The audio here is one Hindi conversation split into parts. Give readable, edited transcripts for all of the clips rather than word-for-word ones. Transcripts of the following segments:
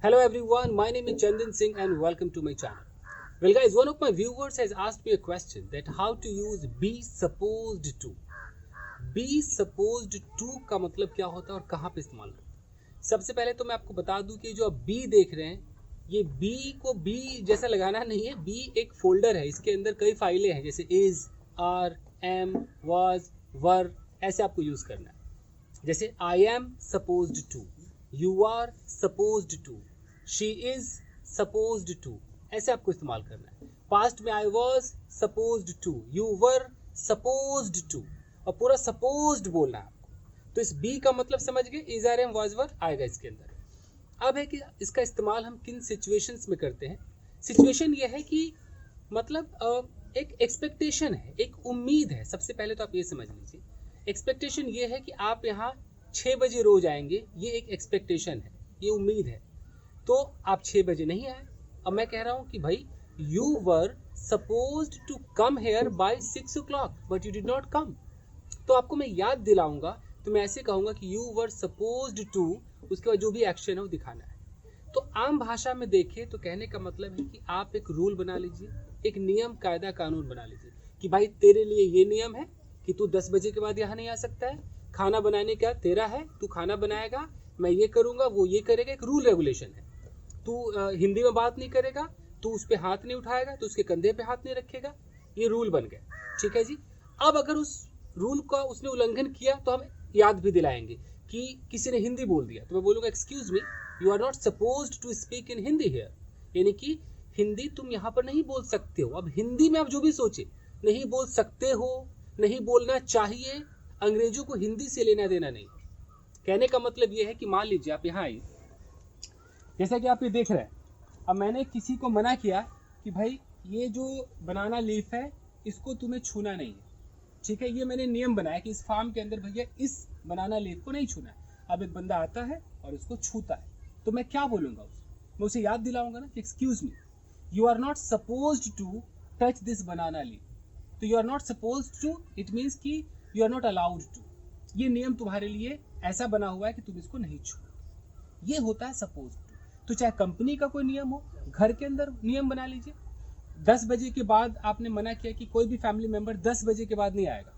Hello everyone, my name is Chandan Singh and welcome to my channel. Well guys, one of my viewers has asked me a question that how to use be supposed to. Be supposed to का मतलब क्या होता है और कहाँ पे इस्तेमाल होता है। सबसे पहले तो मैं आपको बता दूं कि जो आप be देख रहे हैं, ये be को be जैसा लगाना नहीं है। be एक फोल्डर है, इसके अंदर कई फाइलें हैं जैसे is, are, am, was, were, ऐसे आपको यूज करना है। जैसे I am supposed to, you are supposed to, she is supposed to, ऐसे आपको इस्तेमाल करना है। पास्ट में I was supposed to, you were supposed to, और पूरा supposed बोलना है आपको। तो इस be का मतलब समझ गए, is, are, am, was, were आएगा इसके अंदर। अब है कि इसका इस्तेमाल हम किन सिचुएशंस में करते हैं। सिचुएशन ये है कि मतलब एक एक्सपेक्टेशन है, एक उम्मीद है। सबसे पहले तो आप ये समझ लीजिए, एक्सपेक्टेशन ये है कि आप यहाँ 6 बजे रोज आएंगे, ये एक एक्सपेक्टेशन है, ये उम्मीद है। तो आप 6 बजे नहीं आए। अब मैं कह रहा हूँ कि भाई you were supposed to come here by 6 o'clock but you did not come. तो आपको मैं याद दिलाऊंगा, तो मैं ऐसे कहूँगा कि यू वर सपोज्ड टू, उसके बाद जो भी एक्शन है वो दिखाना है। तो आम भाषा में देखिए तो कहने का मतलब है कि आप एक रूल बना लीजिए, एक नियम कायदा कानून बना लीजिए कि भाई तेरे लिए ये नियम है कि तू 10 बजे के बाद यहाँ नहीं आ सकता है। खाना बनाने का तेरा है, तू खाना बनाएगा, मैं ये करूँगा, वो ये करेगा। एक रूल रेगुलेशन है। तू हिंदी में बात नहीं करेगा, तू उस पर हाथ नहीं उठाएगा, तो उसके कंधे पे हाथ नहीं रखेगा। ये रूल बन गया, ठीक है जी। अब अगर उस रूल का उसने उल्लंघन किया तो हम याद भी दिलाएंगे कि किसी ने हिंदी बोल दिया तो मैं बोलूँगा excuse me, you are not supposed to speak in Hindi here, यानी कि हिंदी तुम यहाँ पर नहीं बोल सकते हो। अब हिंदी में आप जो भी सोचे, नहीं बोल सकते हो, नहीं बोलना चाहिए, अंग्रेजों को हिंदी से लेना देना नहीं। कहने का मतलब ये है कि मान लीजिए आप यहाँ आइए, जैसा कि आप ये देख रहे हैं। अब मैंने किसी को मना किया कि भाई ये जो बनाना लीफ है इसको तुम्हें छूना नहीं है, ठीक है। ये मैंने नियम बनाया कि इस फार्म के अंदर भैया इस बनाना लीफ को नहीं छूना है। अब एक बंदा आता है और इसको छूता है, तो मैं क्या बोलूँगा उसको? मैं उसे याद दिलाऊंगा ना कि excuse me, you are not supposed to touch this banana leaf. तो you are not supposed to, it means कि you are not allowed to. ये नियम तुम्हारे लिए ऐसा बना हुआ है कि तुम इसको नहीं छू। ये होता है सपोज टू। तो चाहे कंपनी का कोई नियम हो, घर के अंदर नियम बना लीजिए। 10 बजे के बाद आपने मना किया कि कोई भी फैमिली मेंबर 10 बजे के बाद नहीं आएगा।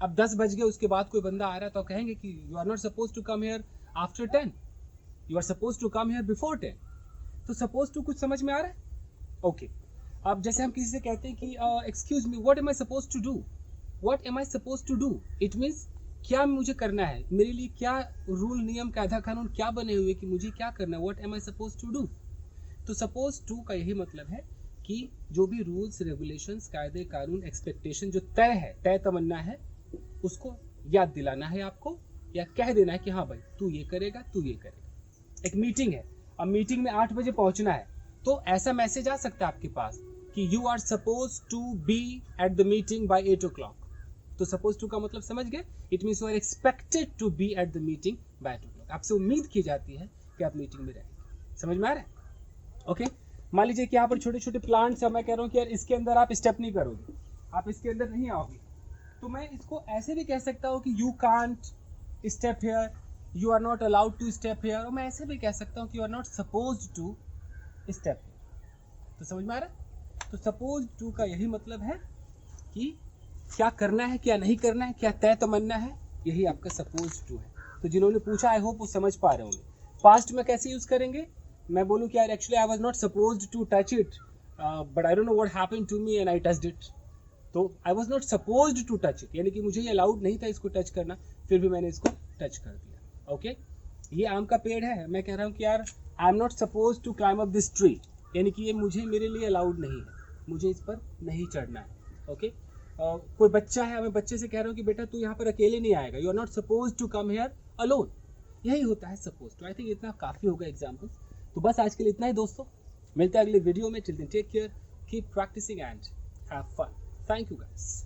अब 10 बज गए, उसके बाद कोई बंदा आ रहा है तो कहेंगे कि you are not suppose to come here after 10, you are suppose to come here before 10। तो सपोज टू कुछ समझ में आ रहा है? ओके। अब जैसे हम किसी से कहते हैं कि excuse me, what am I suppose to do, what am I suppose to do, it means क्या मुझे करना है, मेरे लिए क्या रूल नियम कायदा कानून क्या बने हुए कि मुझे क्या करना है, what am I suppose to do. तो सपोज टू का यही मतलब है कि जो भी रूल्स रेगुलेशंस कायदे कानून एक्सपेक्टेशन जो तय है, तय तमन्ना है, उसको याद दिलाना है आपको, या कह देना है कि हाँ भाई तू ये करेगा, तू ये करेगा। एक मीटिंग है, अब मीटिंग में 8 बजे पहुंचना है, तो ऐसा मैसेज आ सकता है आपके पास कि you are suppose to be at the meeting by 8 o'clock। तो सपोज टू का मतलब समझ गए, it means you are expected to be at the meeting by 8 o'clock। आपसे उम्मीद की जाती है कि आप मीटिंग में रहेंगे। समझ में आ रहा है? ओके। मान लीजिए कि यहाँ पर छोटे छोटे प्लांट्स है, मैं कह रहा हूँ कि यार इसके अंदर आप स्टेप नहीं करोगे, आप इसके अंदर नहीं आओगे, तो मैं इसको ऐसे भी कह सकता हूँ कि you can't step here, you are not allowed to step here, और मैं ऐसे भी कह सकता हूँ कि you are not suppose to step here. तो समझ में आ रहा है? तो सपोज टू का यही मतलब है कि क्या करना है, क्या नहीं करना है, क्या तय तमन्ना है, यही आपका सपोज टू है। तो जिन्होंने पूछा, आई होप वो समझ पा रहे होंगे। पास्ट में कैसे यूज करेंगे? मैं बोलूँ कि यार actually I was not supposed to touch it but I don't know what happened to me and I touched it. तो I was not supposed to touch it, यानी कि मुझे ये अलाउड नहीं था इसको टच करना, फिर भी मैंने इसको टच कर दिया। ओके। ये आम का पेड़ है, मैं कह रहा हूँ कि यार I am not suppose to climb up this tree, यानी कि ये मुझे मेरे लिए अलाउड नहीं है, मुझे इस पर नहीं चढ़ना है। ओके। कोई बच्चा है, मैं बच्चे से कह रहा हूँ कि बेटा तू यहाँ पर अकेले नहीं आएगा, you are not suppose to come here alone. यही होता है सपोज टू। आई थिंक इतना काफ़ी होगा एग्जाम्पल। तो बस आज के लिए इतना ही दोस्तों, मिलते हैं अगले वीडियो में। Till then take care, keep practising and have fun. Thank you guys.